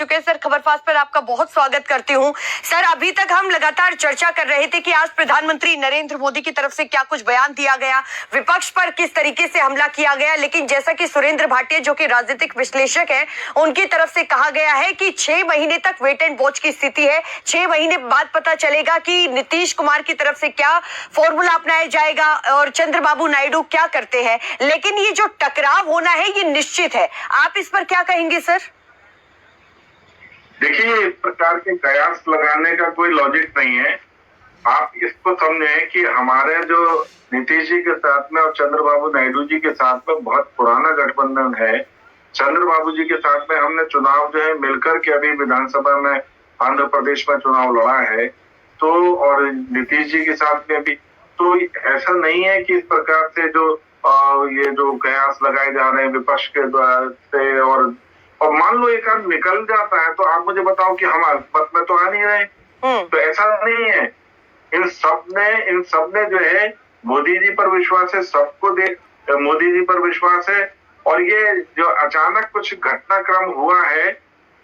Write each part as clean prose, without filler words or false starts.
चुके सर, खबरफास्ट पर आपका बहुत स्वागत करती हूं। सर, अभी तक हम लगातार चर्चा कर रहे थे कि आज प्रधानमंत्री नरेंद्र मोदी की तरफ से क्या कुछ बयान दिया गया, विपक्ष पर किस तरीके से हमला किया गया, लेकिन जैसा कि सुरेंद्र भाटिया जो कि राजनीतिक विश्लेषक है, उनकी तरफ से कहा गया है कि 6 महीने तक वेट एंड वॉच की स्थिति है। 6 महीने बाद पता चलेगा कि नीतीश कुमार की तरफ से क्या फॉर्मूला अपनाया जाएगा और चंद्रबाबू नायडू क्या करते हैं। लेकिन ये जो टकराव होना है ये निश्चित है, आप इस पर क्या कहेंगे सर? देखिए, इस प्रकार के कयास लगाने का कोई लॉजिक नहीं है। आप इसको समझें कि हमारे जो नीतीश जी के साथ में और चंद्रबाबू नायडू जी के साथ में बहुत पुराना गठबंधन है। चंद्रबाबू जी के साथ में हमने चुनाव जो है मिलकर के अभी विधानसभा में आंध्र प्रदेश में चुनाव लड़ा है, तो और नीतीश जी के साथ में भी, तो ऐसा नहीं है कि इस प्रकार से जो ये जो कयास लगाए जा रहे हैं विपक्ष के द्वारा से, और मान लो एक आध निकल जाता है तो आप मुझे बताओ कि हम पद में तो आ नहीं रहे। तो ऐसा नहीं है। इन सब ने जो है मोदी जी पर विश्वास है, सबको मोदी जी पर विश्वास है। और ये जो अचानक कुछ घटनाक्रम हुआ है,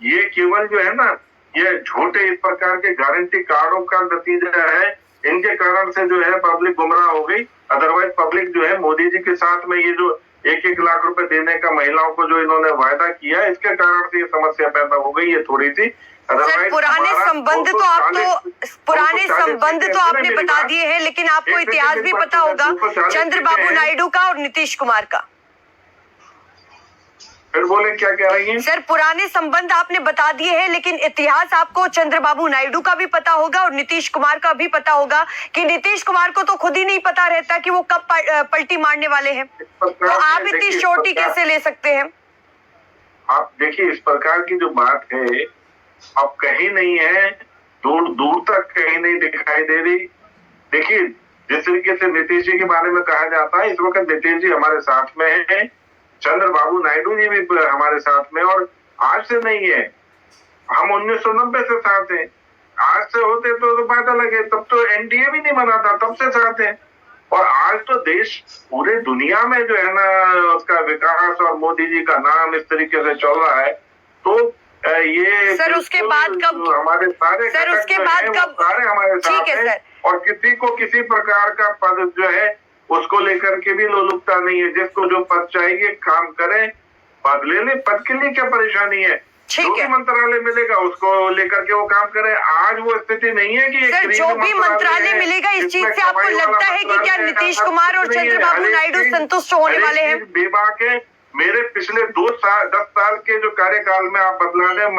ये केवल जो है ना, ये झूठे इस प्रकार के गारंटी कार्डों का नतीजा है। इनके कारण से जो है पब्लिक गुमराह हो गई। अदरवाइज पब्लिक जो है मोदी जी के साथ में ये जो 1-1 लाख रुपए देने का महिलाओं को जो इन्होंने वायदा किया, इसके कारण से ये समस्या पैदा हो गई है थोड़ी सी। सर, पुराने संबंध तो आपने बता दिए हैं, लेकिन आपको इतिहास भी पता होगा चंद्रबाबू नायडू का और नीतीश कुमार का। फिर बोले, क्या कह रही हैं? सर, पुराने संबंध आपने बता दिए हैं, लेकिन इतिहास आपको चंद्रबाबू नायडू का भी पता होगा और नीतीश कुमार का भी पता होगा कि नीतीश कुमार को तो खुद ही नहीं पता रहता कि वो कब पलटी मारने वाले हैं। तो आप इतनी श्योरिटी कैसे ले सकते हैं? आप देखिए, इस प्रकार की जो बात है अब कहीं नहीं है, दूर दूर तक कहीं नहीं दिखाई दे रही। देखिए, जिस तरीके से नीतीश जी के बारे में कहा जाता है, इस वक्त नीतीश जी हमारे साथ में है, चंद्रबाबू नायडू जी भी हमारे साथ में, और आज से नहीं है, हम 1990 से साथ हैं। आज से होते तो बात अलग है, तब तो एनडीए भी नहीं बना था, तब से साथ हैं। और आज तो देश पूरे दुनिया में जो है ना उसका विकास और मोदी जी का नाम इस तरीके से चल रहा है, तो ये सर उसके बाद कब हमारे सारे सर उसके बाद कब सारे हमारे साथ हैं, और किसी को किसी प्रकार का पद जो है उसको लेकर के भी लोलुपता नहीं है। जिसको जो पद चाहिए काम करें, पद ले ले, पद के लिए क्या परेशानी है। जो भी मंत्रालय मिलेगा उसको लेकर के वो काम करे। आज वो स्थिति नहीं है कि सर जो भी मंत्रालय मिलेगा, इस चीज से आपको लगता है कि क्या नीतीश कुमार और चंद्रबाबू नायडू संतुष्ट होने वाले हैं? बेबाक है। मेरे पिछले 10 साल के जो कार्यकाल में आप बदला दें,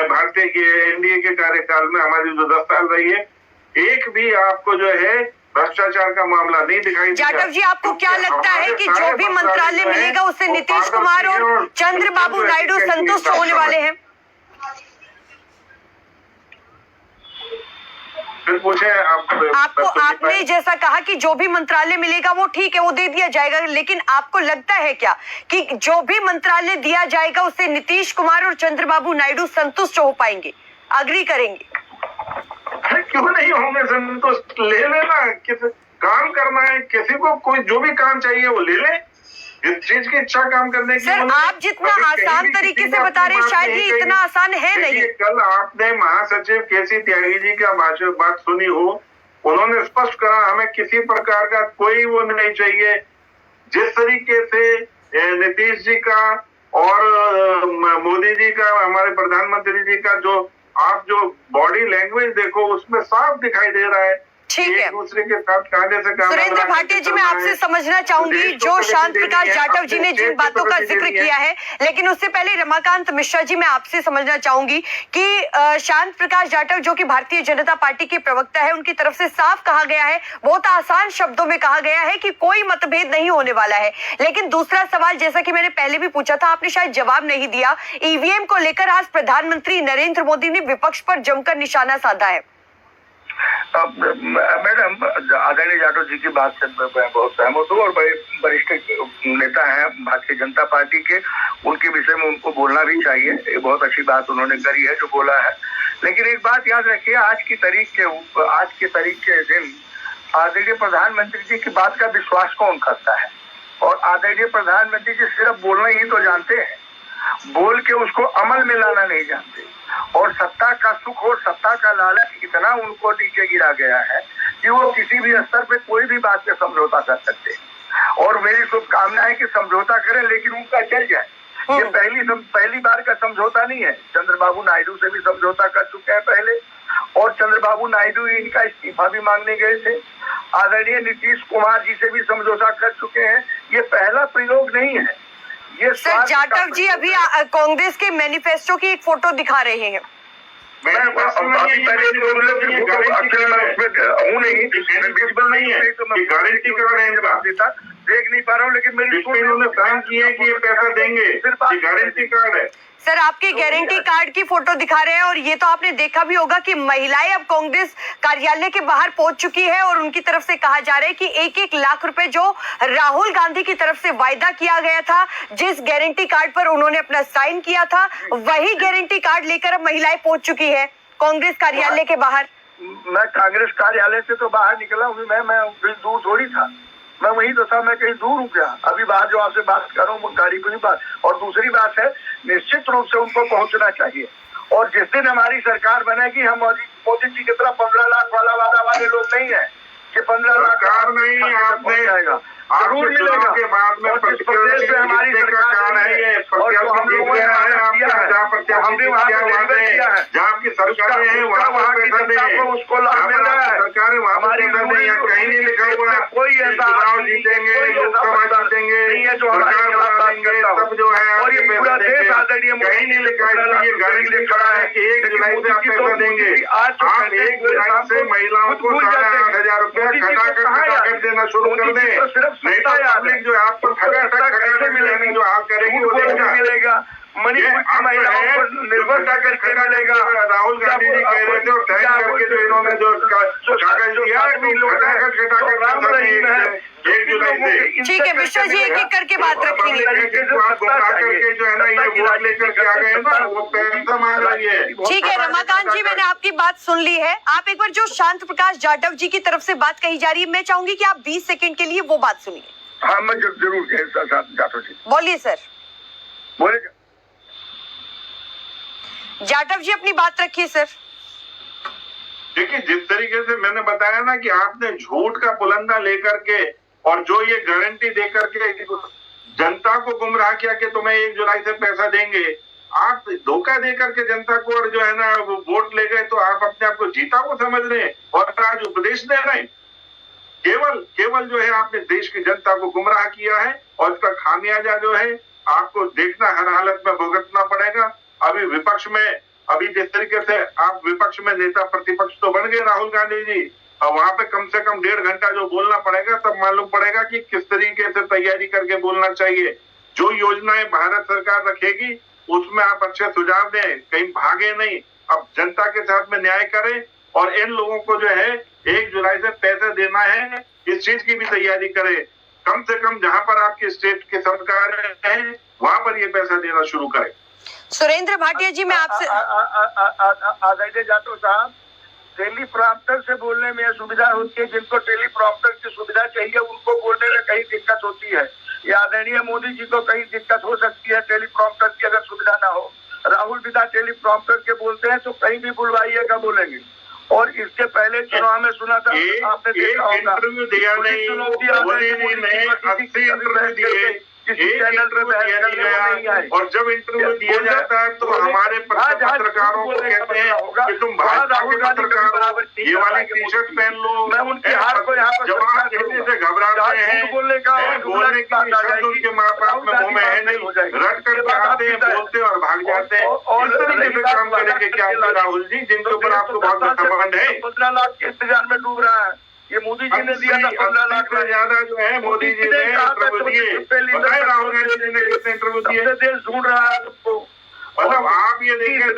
भारतीय एनडीए के कार्यकाल में हमारी जो 10 साल रही है, एक भी आपको जो है भ्रष्टाचार का मामला नहीं दिखाई दिया। जाटव जी, आपको क्या लगता है कि जो भी मंत्रालय मिलेगा उससे नीतीश कुमार और चंद्रबाबू नायडू संतुष्ट होने वाले हैं? आपने जैसा कहा कि जो भी मंत्रालय मिलेगा वो ठीक है, वो दे दिया जाएगा, लेकिन आपको लगता है क्या कि जो भी मंत्रालय दिया जाएगा उससे नीतीश कुमार और चंद्रबाबू नायडू संतुष्ट हो पाएंगे, अग्री करेंगे? क्यों नहीं होंगे संतुष्ट? ले लेना, काम करना है, किसी को कोई जो भी काम चाहिए वो ले ले, जिस चीज की इच्छा काम करने की। सर, आप जितना आसान तरीके से बता रहे हैं शायद ये इतना आसान है नहीं। कल आपने महासचिव केसी त्यागी जी का बात सुनी हो, उन्होंने स्पष्ट कहा हमें किसी प्रकार का कोई वो नहीं चाहिए। जिस तरीके से नीतीश जी का और मोदी जी का, हमारे प्रधानमंत्री जी का जो आप जो बॉडी लैंग्वेज देखो उसमें साफ दिखाई दे रहा है, ठीक है। दूसरे के साथ कांधे से कांधा। सुरेंद्र भाटिया जी, मैं आपसे समझना चाहूंगी, जो शांत प्रकाश जाटव जी ने जिन बातों का जिक्र किया है, लेकिन उससे पहले रमाकांत मिश्रा जी, मैं आपसे समझना चाहूंगी कि शांत प्रकाश जाटव जो कि भारतीय जनता पार्टी के प्रवक्ता है, उनकी तरफ से साफ कहा गया है, बहुत आसान शब्दों में कहा गया है कि कोई मतभेद नहीं होने वाला है। लेकिन दूसरा सवाल, जैसा कि मैंने पहले भी पूछा था, आपने शायद जवाब नहीं दिया। ईवीएम को लेकर आज प्रधानमंत्री नरेंद्र मोदी ने विपक्ष पर जमकर निशाना साधा है। मैडम, आदरणीय जाटव जी की बात से मैं बहुत सहमत हूँ, और बड़े वरिष्ठ नेता हैं भारतीय जनता पार्टी के, उनके विषय में उनको बोलना भी चाहिए। ये बहुत अच्छी बात उन्होंने करी है जो बोला है। लेकिन एक बात याद रखिए, आज की तारीख के दिन आदरणीय प्रधानमंत्री जी की बात का विश्वास कौन करता है? और आदरणीय प्रधानमंत्री जी सिर्फ बोलना ही तो जानते हैं, बोल के उसको अमल में लाना नहीं जानते। और सत्ता का सुख और सत्ता का लालच इतना उनको नीचे गिरा गया है कि वो किसी भी स्तर पे कोई भी बात पे समझौता कर सकते हैं। और मेरी शुभकामना है कि समझौता करें लेकिन उनका चल जाए। ये पहली बार का समझौता नहीं है। चंद्रबाबू नायडू से भी समझौता कर चुके हैं पहले, और चंद्रबाबू नायडू इनका इस्तीफा भी मांगने गए थे। आदरणीय नीतीश कुमार जी से भी समझौता कर चुके हैं। ये पहला प्रयोग नहीं है। ये सर जाटव जी अभी कांग्रेस के मैनिफेस्टो की एक फोटो दिखा रहे हैं। मैं हूँ नहीं, विजिबल नहीं है तो मैं गारंटी कर रहे हैं बात देता देख नहीं पा रहा हूँ, लेकिन मेरी इन्होंने साइन किए हैं कि ये पैसा देंगे, ये गारंटी कार्ड है। सर आपके गारंटी कार्ड की फोटो दिखा रहे हैं, और ये तो आपने देखा भी होगा कि महिलाएं अब कांग्रेस कार्यालय के बाहर पहुंच चुकी है और उनकी तरफ से कहा जा रहा है कि 1-1 लाख रुपए जो राहुल गांधी की तरफ से वायदा किया गया था, जिस गारंटी कार्ड पर उन्होंने अपना साइन किया था, वही गारंटी कार्ड लेकर अब महिलाएं पहुंच चुकी है कांग्रेस कार्यालय के बाहर। मैं कांग्रेस कार्यालय से तो बाहर निकला हूँ, मैं दूर थोड़ी था, मैं वही तो था, मैं कहीं दूर हूँ क्या? अभी बाहर जो आपसे बात कर रहा हूँ गाड़ी की बात। और दूसरी बात है, निश्चित रूप से उनको पहुंचना चाहिए। और जिस दिन हमारी सरकार बनेगी, हम मोदी जी की तरह 15 लाख वाला वादा वाले लोग नहीं है कि 15 लाख नहीं आपने जाएगा, जरूर मिलेगा। के बाद में और जिस प्रदेश में हमारी सरकार है और जो हम लोगों ने जहाँ की सरकार है वहाँ उसको लाभ मिल रहा है। सरकार हमारी कहीं नहीं लिखा हुआ कोई ऐसा चुनाव जीतेंगे, लोकसभा जीतेंगे, सरकार बनाएंगे, सब जो है और ये पूरा देश आदरणीय कहीं नहीं लिखा है। ये गारंटी खड़ा है कि 1 जुलाई से आप पैसा देंगे। आप 1 जुलाई से महिलाओं को 8,500 रुपया खटाखट देना शुरू कर दें, नहीं तो पब्लिक जो आप पर कैसे मिलेगी, जो आप करेगी वो मिलेगा। मणिपुर की महिलाओं को निर्भरता करके मिलेगा। राहुल गांधी जी कह रहे थे और साइन करके जो इन्होंने जो कागज दिया ठीक है मिश्रा जी, एक एक करके बात रखेंगे। जो है ना ये वोट लेकर के आ गए हैं ना, वो पैसा मांग रही है। ठीक है रमाकांत जी, मैंने आपकी बात सुन ली है। आप एक बार जो शांत प्रकाश जाटव जी की तरफ से बात कही जा रही है, मैं चाहूंगी कि आप 20 सेकंड के लिए वो बात सुनिए। हाँ मैं जरूर जाटव जी बोलिए सर। बोले जाटव जी अपनी बात रखिए सर। देखिए जिस तरीके से मैंने बताया ना कि आपने झूठ का पुलंदा लेकर के और जो ये गारंटी देकर के जनता को गुमराह किया कि तुम्हें 1 जुलाई से पैसा देंगे, आप धोखा देकर के जनता को और जो है ना वोट ले गए, तो आप अपने आप को जीता को समझ रहे हैं और आज उपदेश दे रहे हैं। केवल जो है आपने देश की जनता को गुमराह किया है और इसका खामियाजा जो है आपको देखना हर हालत में भुगतना पड़ेगा। अभी जिस तरीके से आप विपक्ष में नेता प्रतिपक्ष तो बन गए राहुल गांधी जी, और वहां पे कम से कम 1.5 घंटा जो बोलना पड़ेगा, तब मालूम पड़ेगा कि किस तरीके से तैयारी करके बोलना चाहिए। जो योजनाएं भारत सरकार रखेगी उसमें आप अच्छे सुझाव दें, कहीं भागे नहीं। अब जनता के साथ में न्याय करें और इन लोगों को जो है 1 जुलाई से पैसे देना है, इस चीज की भी तैयारी करें। कम से कम जहां पर आपकी स्टेट की सरकार है वहां पर ये पैसा देना शुरू करें। सुरेंद्र भाटिया जी, मैं आपसे आदरणीय जाटव साहब, टेलीप्रॉम्प्टर से बोलने में सुविधा होती है। जिनको टेलीप्रॉम्प्टर की सुविधा चाहिए उनको बोलने में कहीं दिक्कत होती है। या आदरणीय मोदी जी को कहीं दिक्कत हो सकती है टेलीप्रॉम्प्टर की अगर सुविधा ना हो। राहुल बिना टेलीप्रॉम्प्टर के बोलते हैं तो कहीं भी बुलवाइएगा बोलेंगे। और इसके पहले चुनाव में सुना था, आपने देखा होगा, इंटरव्यू दिया नहीं, और जब इंटरव्यू दिया जाता है तो हमारे पत्रकारों को कहते हैं कि तुम भाजपा के पत्रकार हो, ये वाली टी-शर्ट पहन लो। मैं उनके हार को यहाँ पर जवाब देने से घबरा रहे हैं, बोलने की शब्द उनके माँ बाप में मुंह में है नहीं, रट कर आते हैं, बोलते और भाग जाते हैं। इस तरीके से काम करेंगे क्या राहुल जी, जिनके ऊपर आपको बहुत संबंध है? 15 लाख के इंतजार में डूब रहा है। ये मोदी जी ने दिया था 15 लाख से ज्यादा जो है मोदी जी ने इंटरव्यू दिए। बताए राहुल गांधी जी ने कितने इंटरव्यू दिए? देश ढूंढ रहा है। मतलब आप ये देखें